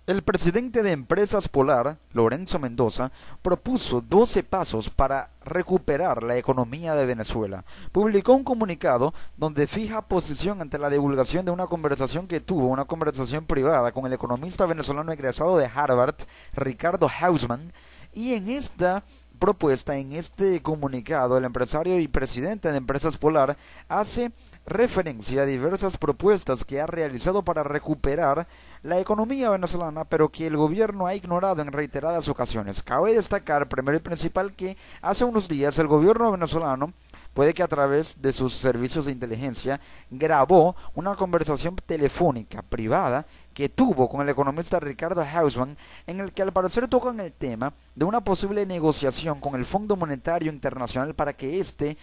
El presidente de Empresas Polar, Lorenzo Mendoza, propuso 12 pasos para recuperar la economía de Venezuela. Publicó un comunicado donde fija posición ante la divulgación de una conversación que tuvo, una conversación privada con el economista venezolano egresado de Harvard, Ricardo Hausman, y en esta propuesta, en este comunicado, el empresario y presidente de Empresas Polar hace referencia a diversas propuestas que ha realizado para recuperar la economía venezolana, pero que el gobierno ha ignorado en reiteradas ocasiones. Cabe destacar, primero y principal, que hace unos días el gobierno venezolano, puede que a través de sus servicios de inteligencia, grabó una conversación telefónica privada que tuvo con el economista Ricardo Hausman, en el que al parecer tocan el tema de una posible negociación con el Fondo Monetario Internacional para que éste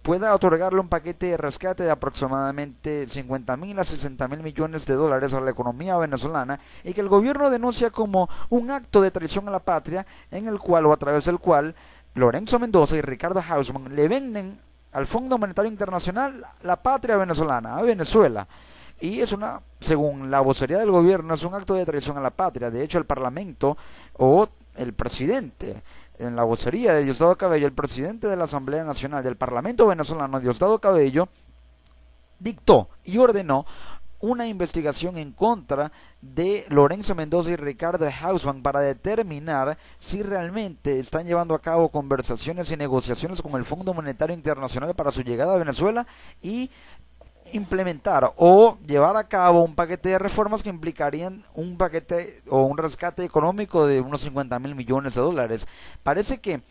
pueda otorgarle un paquete de rescate de aproximadamente 50.000 a 60.000 millones de dólares a la economía venezolana, y que el gobierno denuncia como un acto de traición a la patria, en el cual o a través del cual Lorenzo Mendoza y Ricardo Hausman le venden al Fondo Monetario Internacional la patria venezolana, a Venezuela. Y es una, según la vocería del gobierno, es un acto de traición a la patria. De hecho, el Parlamento o el presidente, en la vocería de Diosdado Cabello, el presidente de la Asamblea Nacional del Parlamento venezolano, Diosdado Cabello, dictó y ordenó una investigación en contra de Lorenzo Mendoza y Ricardo Hausman para determinar si realmente están llevando a cabo conversaciones y negociaciones con el Fondo Monetario Internacional para su llegada a Venezuela y implementar o llevar a cabo un paquete de reformas que implicarían un paquete o un rescate económico de unos 50.000 millones de dólares. Parece que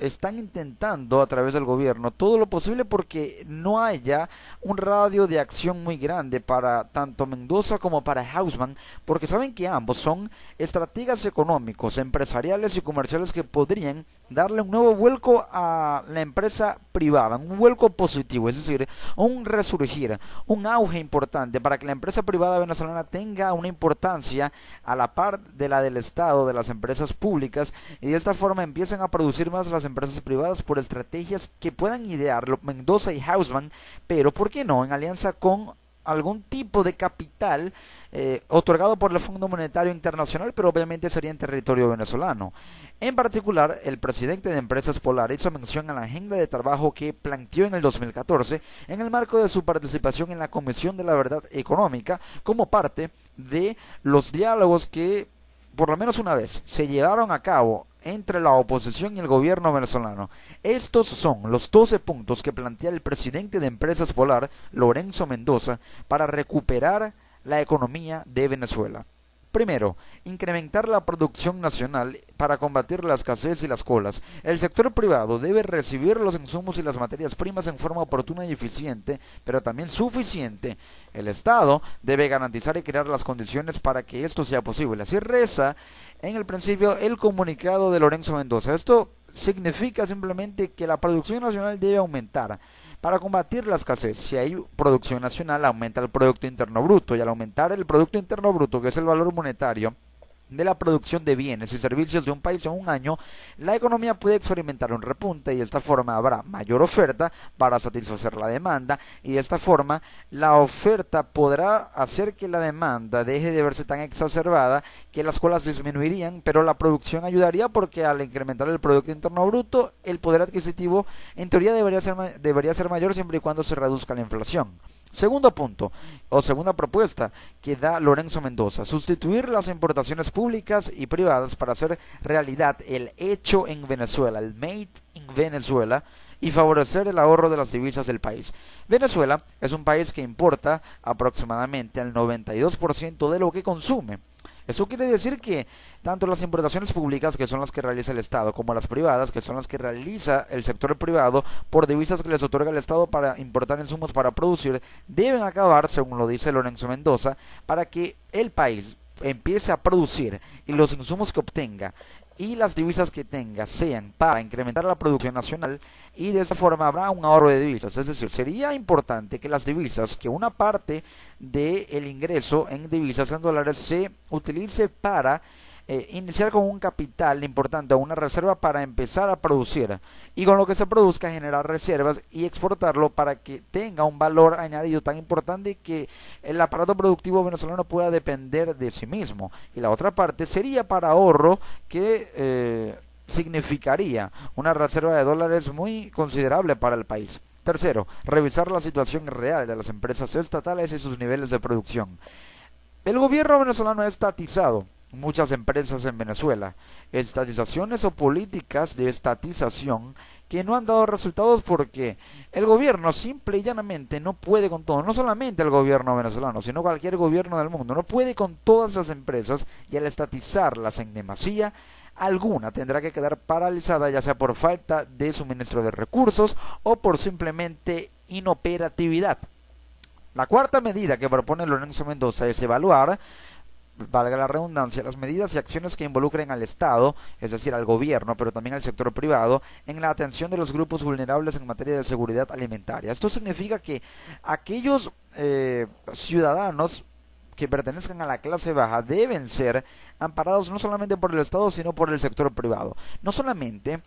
están intentando a través del gobierno todo lo posible porque no haya un radio de acción muy grande para tanto Mendoza como para Hausman, porque saben que ambos son estrategas económicos, empresariales y comerciales que podrían darle un nuevo vuelco a la empresa privada, un vuelco positivo, es decir, un resurgir, un auge importante para que la empresa privada venezolana tenga una importancia a la par de la del Estado, de las empresas públicas, y de esta forma empiecen a producir más las empresas privadas por estrategias que puedan idear Mendoza y Hausman, pero ¿por qué no? En alianza con algún tipo de capital otorgado por el Fondo Monetario Internacional, pero obviamente sería en territorio venezolano. En particular, el presidente de Empresas Polar hizo mención a la agenda de trabajo que planteó en el 2014 en el marco de su participación en la Comisión de la Verdad Económica como parte de los diálogos que por lo menos una vez se llevaron a cabo entre la oposición y el gobierno venezolano. Estos son los 12 puntos que plantea el presidente de Empresas Polar, Lorenzo Mendoza, para recuperar la economía de Venezuela. Primero, incrementar la producción nacional para combatir la escasez y las colas. El sector privado debe recibir los insumos y las materias primas en forma oportuna y eficiente, pero también suficiente. El Estado debe garantizar y crear las condiciones para que esto sea posible. Así reza en el principio el comunicado de Lorenzo Mendoza. Esto significa simplemente que la producción nacional debe aumentar para combatir la escasez. Si hay producción nacional, aumenta el Producto Interno Bruto, y al aumentar el Producto Interno Bruto, que es el valor monetario de la producción de bienes y servicios de un país en un año, la economía puede experimentar un repunte, y de esta forma habrá mayor oferta para satisfacer la demanda, y de esta forma la oferta podrá hacer que la demanda deje de verse tan exacerbada, que las colas disminuirían, pero la producción ayudaría porque al incrementar el Producto Interno Bruto, el poder adquisitivo en teoría debería ser mayor siempre y cuando se reduzca la inflación. Segundo punto, o segunda propuesta que da Lorenzo Mendoza: sustituir las importaciones públicas y privadas para hacer realidad el hecho en Venezuela, el Made in Venezuela, y favorecer el ahorro de las divisas del país. Venezuela es un país que importa aproximadamente al 92% de lo que consume. Eso quiere decir que tanto las importaciones públicas, que son las que realiza el Estado, como las privadas, que son las que realiza el sector privado, por divisas que les otorga el Estado para importar insumos para producir, deben acabar, según lo dice Lorenzo Mendoza, para que el país empiece a producir y los insumos que obtenga y las divisas que tenga sean para incrementar la producción nacional, y de esa forma habrá un ahorro de divisas. Es decir, sería importante que las divisas, que una parte del ingreso en divisas en dólares se utilice para iniciar con un capital importante o una reserva para empezar a producir y con lo que se produzca generar reservas y exportarlo para que tenga un valor añadido tan importante que el aparato productivo venezolano pueda depender de sí mismo. Y la otra parte sería para ahorro que significaría una reserva de dólares muy considerable para el país. Tercero, revisar la situación real de las empresas estatales y sus niveles de producción. El gobierno venezolano ha estatizado muchas empresas en Venezuela, estatizaciones o políticas de estatización que no han dado resultados porque el gobierno simple y llanamente no puede con todo, no solamente el gobierno venezolano, sino cualquier gobierno del mundo, no puede con todas las empresas y al estatizarlas en demasía, alguna tendrá que quedar paralizada ya sea por falta de suministro de recursos o por simplemente inoperatividad. La cuarta medida que propone Lorenzo Mendoza es evaluar, valga la redundancia, las medidas y acciones que involucren al Estado, es decir, al gobierno, pero también al sector privado, en la atención de los grupos vulnerables en materia de seguridad alimentaria. Esto significa que aquellos ciudadanos que pertenezcan a la clase baja deben ser amparados no solamente por el Estado, sino por el sector privado. No solamente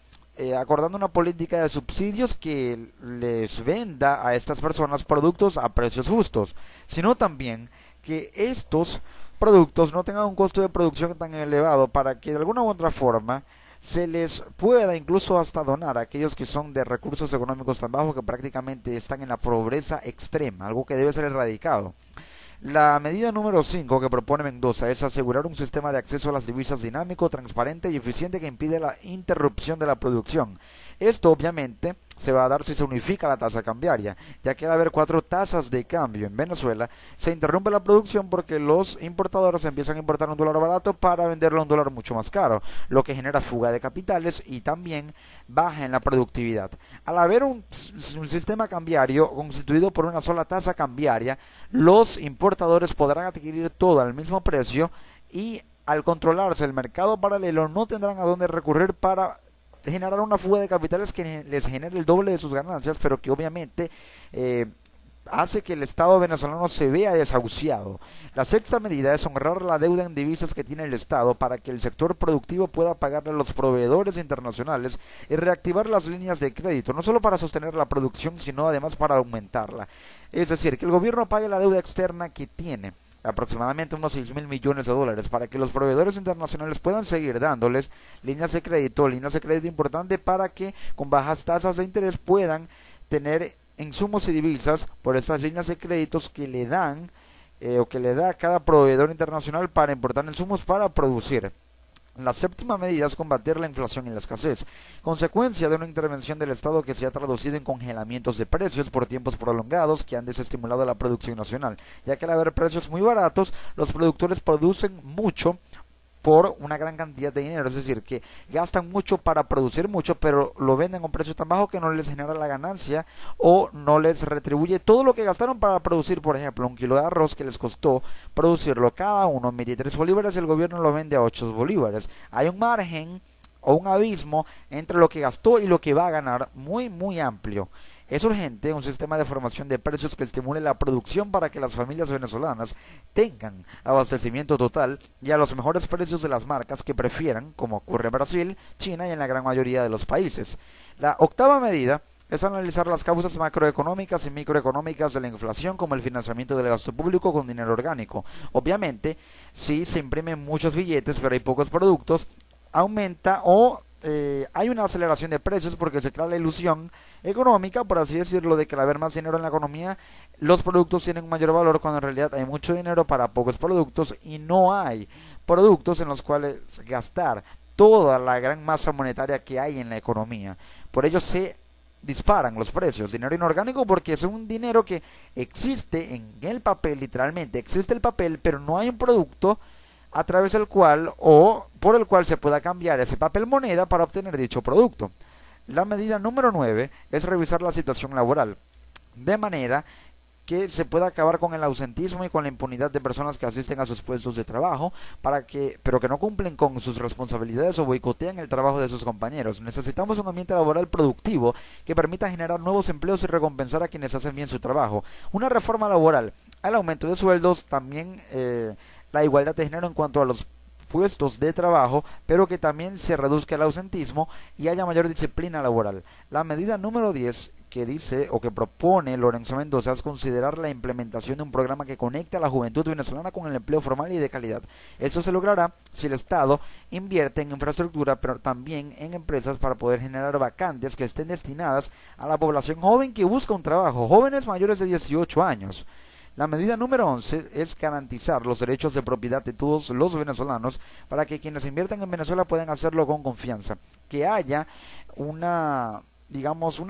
acordando una política de subsidios que les venda a estas personas productos a precios justos, sino también que estos productos no tengan un costo de producción tan elevado para que de alguna u otra forma se les pueda incluso hasta donar a aquellos que son de recursos económicos tan bajos que prácticamente están en la pobreza extrema, algo que debe ser erradicado. La medida número 5 que propone Mendoza es asegurar un sistema de acceso a las divisas dinámico, transparente y eficiente que impide la interrupción de la producción. Esto obviamente se va a dar si se unifica la tasa cambiaria, ya que al haber 4 tasas de cambio en Venezuela, se interrumpe la producción porque los importadores empiezan a importar un dólar barato para venderlo a un dólar mucho más caro, lo que genera fuga de capitales y también baja en la productividad. Al haber un sistema cambiario constituido por una sola tasa cambiaria, los importadores podrán adquirir todo al mismo precio y al controlarse el mercado paralelo no tendrán a dónde recurrir para generar una fuga de capitales que les genere el doble de sus ganancias, pero que obviamente hace que el Estado venezolano se vea desahuciado. La sexta medida es honrar la deuda en divisas que tiene el Estado para que el sector productivo pueda pagarle a los proveedores internacionales y reactivar las líneas de crédito, no solo para sostener la producción, sino además para aumentarla. Es decir, que el gobierno pague la deuda externa que tiene, aproximadamente unos 6.000 millones de dólares, para que los proveedores internacionales puedan seguir dándoles líneas de crédito importantes para que con bajas tasas de interés puedan tener insumos y divisas por estas líneas de créditos que le dan o que le da a cada proveedor internacional para importar insumos para producir. La séptima medida es combatir la inflación y la escasez, consecuencia de una intervención del Estado que se ha traducido en congelamientos de precios por tiempos prolongados que han desestimulado la producción nacional, ya que al haber precios muy baratos, los productores producen mucho por una gran cantidad de dinero, es decir, que gastan mucho para producir mucho, pero lo venden a un precio tan bajo que no les genera la ganancia o no les retribuye todo lo que gastaron para producir, por ejemplo, un kilo de arroz que les costó producirlo cada uno 23 bolívares y el gobierno lo vende a 8 bolívares. Hay un margen o un abismo entre lo que gastó y lo que va a ganar muy amplio. Es urgente un sistema de formación de precios que estimule la producción para que las familias venezolanas tengan abastecimiento total y a los mejores precios de las marcas que prefieran, como ocurre en Brasil, China y en la gran mayoría de los países. La octava medida es analizar las causas macroeconómicas y microeconómicas de la inflación, como el financiamiento del gasto público con dinero orgánico. Obviamente, si se imprimen muchos billetes pero hay pocos productos, aumenta o hay una aceleración de precios porque se crea la ilusión económica, por así decirlo, de que al haber más dinero en la economía, los productos tienen un mayor valor, cuando en realidad hay mucho dinero para pocos productos y no hay productos en los cuales gastar toda la gran masa monetaria que hay en la economía. Por ello se disparan los precios, dinero inorgánico, porque es un dinero que existe en el papel, literalmente existe el papel, pero no hay un producto a través del cual o por el cual se pueda cambiar ese papel moneda para obtener dicho producto. La medida número 9 es revisar la situación laboral, de manera que se pueda acabar con el ausentismo y con la impunidad de personas que asisten a sus puestos de trabajo, pero que no cumplen con sus responsabilidades o boicotean el trabajo de sus compañeros. Necesitamos un ambiente laboral productivo que permita generar nuevos empleos y recompensar a quienes hacen bien su trabajo. Una reforma laboral, el aumento de sueldos, también la igualdad de género en cuanto a los puestos de trabajo, pero que también se reduzca el ausentismo y haya mayor disciplina laboral. La medida número 10 que dice o que propone Lorenzo Mendoza es considerar la implementación de un programa que conecte a la juventud venezolana con el empleo formal y de calidad. Esto se logrará si el Estado invierte en infraestructura, pero también en empresas para poder generar vacantes que estén destinadas a la población joven que busca un trabajo, jóvenes mayores de 18 años. La medida número 11 es garantizar los derechos de propiedad de todos los venezolanos para que quienes inviertan en Venezuela puedan hacerlo con confianza. Que haya una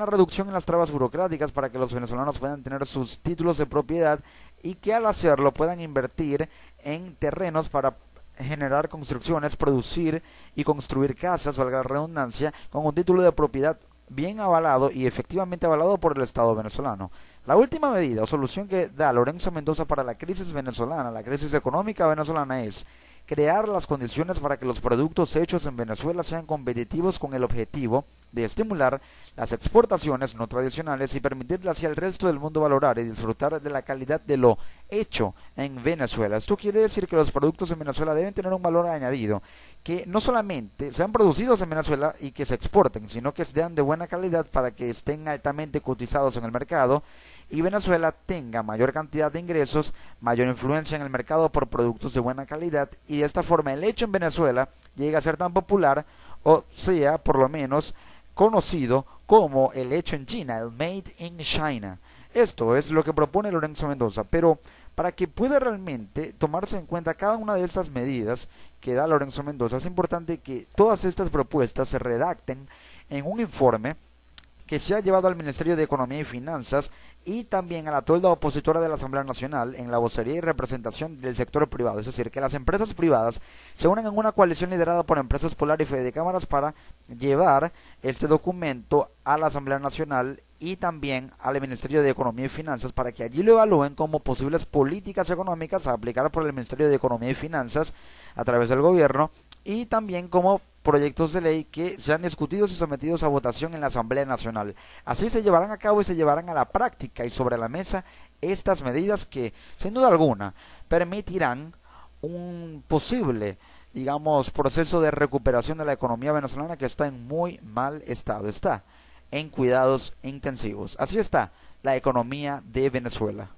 reducción en las trabas burocráticas para que los venezolanos puedan tener sus títulos de propiedad y que al hacerlo puedan invertir en terrenos para generar construcciones, producir y construir casas, valga la redundancia, con un título de propiedad bien avalado y efectivamente avalado por el Estado venezolano. La última medida o solución que da Lorenzo Mendoza para la crisis venezolana, la crisis económica venezolana, es crear las condiciones para que los productos hechos en Venezuela sean competitivos con el objetivo de estimular las exportaciones no tradicionales y permitirle así al resto del mundo valorar y disfrutar de la calidad de lo hecho en Venezuela. Esto quiere decir que los productos en Venezuela deben tener un valor añadido, que no solamente sean producidos en Venezuela y que se exporten, sino que sean de buena calidad para que estén altamente cotizados en el mercado y Venezuela tenga mayor cantidad de ingresos, mayor influencia en el mercado por productos de buena calidad y de esta forma el hecho en Venezuela llega a ser tan popular o sea, por lo menos conocido como el hecho en China, el Made in China. Esto es lo que propone Lorenzo Mendoza, pero para que pueda realmente tomarse en cuenta cada una de estas medidas que da Lorenzo Mendoza, es importante que todas estas propuestas se redacten en un informe que se ha llevado al Ministerio de Economía y Finanzas y también a la tolda opositora de la Asamblea Nacional en la vocería y representación del sector privado, es decir, que las empresas privadas se unan en una coalición liderada por Empresas Polar y Fede Cámaras para llevar este documento a la Asamblea Nacional y también al Ministerio de Economía y Finanzas para que allí lo evalúen como posibles políticas económicas a aplicar por el Ministerio de Economía y Finanzas a través del gobierno y también como proyectos de ley que sean discutidos y sometidos a votación en la Asamblea Nacional. Así se llevarán a cabo y se llevarán a la práctica y sobre la mesa estas medidas que, sin duda alguna, permitirán un posible, proceso de recuperación de la economía venezolana que está en muy mal estado, está en cuidados intensivos. Así está la economía de Venezuela.